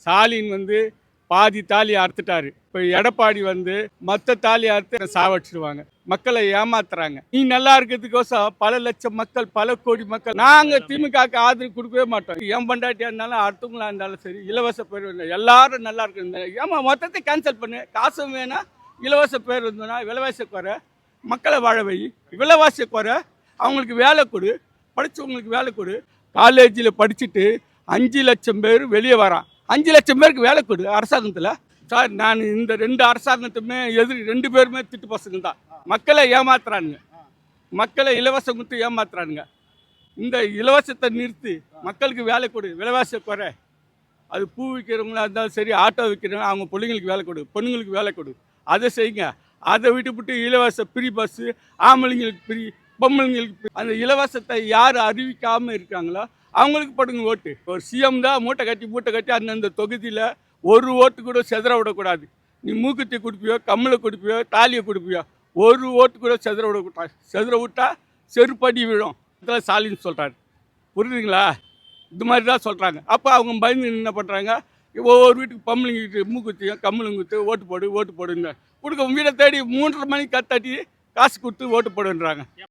ஸ்டாலின் பாதி தாலி அறுத்துட்டாரு. இப்போ எடப்பாடி மற்ற தாலி அறுத்து சாவடிச்சிடுவாங்க. மக்களை ஏமாத்துறாங்க. நீ நல்லா இருக்கிறதுக்கோசம் பல லட்சம் மக்கள், பல கோடி மக்கள் நாங்க திமுகவுக்கு ஆதரவு கொடுக்கவே மாட்டோம். என் பண்டாட்டியா இருந்தாலும் அடுத்தவங்களா இருந்தாலும் சரி, இலவச பேர் எல்லாரும் நல்லா இருக்கு. ஏமா மொத்தத்தை கேன்சல் பண்ணு. காசும் வேணா, இலவச பேர் இருந்தோன்னா விலைவாசி குறை, மக்களை வாழ வை. விலைவாசி குறை, அவங்களுக்கு வேலை கொடு, படித்தவங்களுக்கு வேலை கொடு. காலேஜில் படிச்சுட்டு 5 லட்சம் பேர் வெளியே வரான். 5 லட்சம் பேருக்கு வேலை கொடு அரசாங்கத்தில். சார், நான் இந்த 2 அரசாங்கத்துமே எதிரி, 2 பேருமே திட்டு பசங்க தான். மக்களை ஏமாத்துறானுங்க, மக்களை இலவசம் கொடுத்து ஏமாத்துறானுங்க. இந்த இலவசத்தை நிறுத்தி மக்களுக்கு வேலை கொடு, விலைவாசி குறை. அது பூ விற்கிறவங்களா இருந்தாலும் சரி, ஆட்டோ விற்கிறவங்க அவங்க பிள்ளைங்களுக்கு வேலை கொடு, பொண்ணுங்களுக்கு வேலை கொடு. அதை செய்யுங்க. அதை விட்டுவிட்டு இலவச ஃப்ரீ பஸ்ஸு, ஆம்பளைங்களுக்கு ஃப்ரீ, பொம்பளைங்களுக்கு அந்த இலவசத்தை யார் அறிவிக்காமல் இருக்காங்களோ அவங்களுக்கு போடுங்க ஓட்டு. ஒரு சிஎம் தான் மூட்டை கட்டி அந்தந்த தொகுதியில் ஒரு ஓட்டு கூட செதற விடக்கூடாது. நீ மூக்குத்தி கொடுப்பியோ, கம்மலை கொடுப்பியோ, தாலியை கொடுப்பியோ, ஒரு ஓட்டு கூட செதற விடக்கூடாது. செதற விட்டா செருப்படி விழும். இதெல்லாம் ஸ்டாலின் சொல்கிறாரு. புரியுதுங்களா? இது மாதிரி தான் சொல்கிறாங்க. அப்போ அவங்க பயந்து என்ன பண்ணுறாங்க, ஒவ்வொரு வீட்டுக்கு பொம்பளைங்கிட்டு மூக்குத்தியும் கம்மலும் கொடுத்து ஓட்டு போடுன்னு கொடுக்க வீடை தேடி 3:30 மணிக்கு கத்தாட்டி காசு கொடுத்து ஓட்டு போடுன்றாங்க.